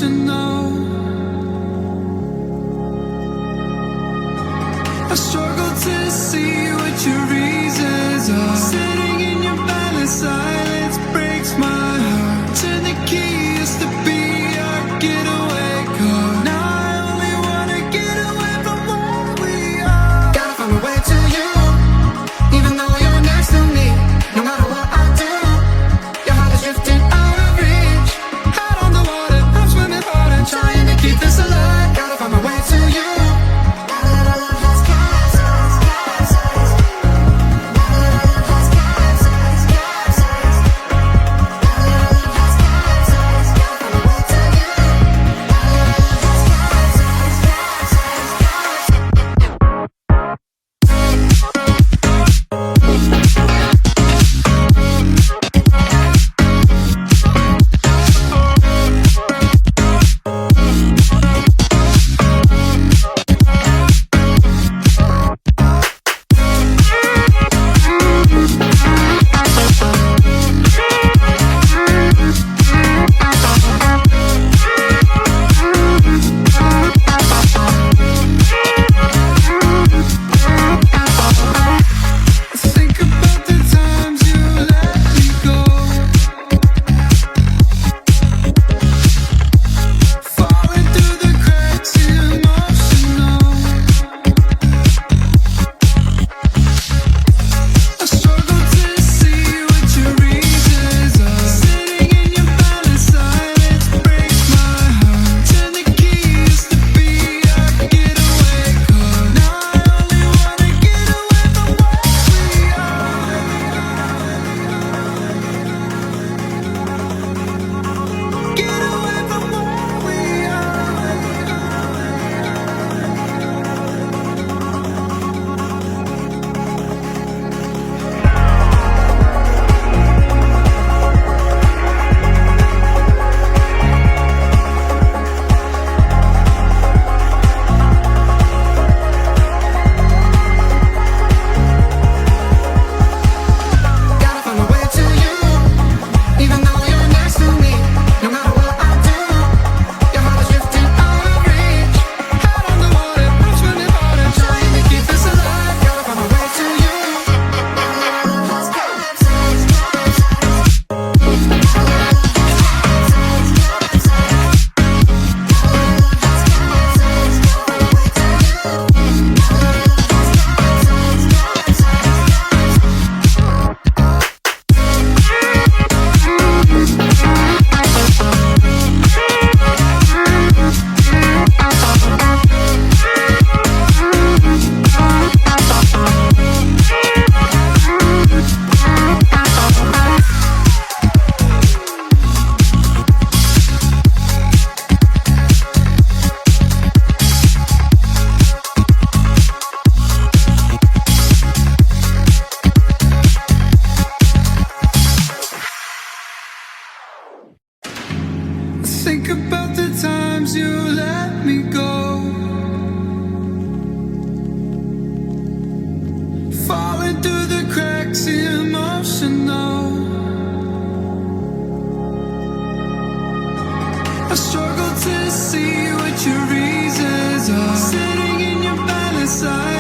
emotional. I struggle to see what your reasons are. Sitting in your violent silence breaks my heart. Turn the key used to be our getaway car. Now I only wanna get away from where we are. Gotta find my way to you, even though you're next to me. No matter what I do, your heart is drifting out of reach. Head on the water, I'm swimming hard and trying to keep this alive. Gotta find my way to you. Think about the times you let me go, falling through the cracks, emotional. I struggle to see what your reasons are. Sitting in your violent silence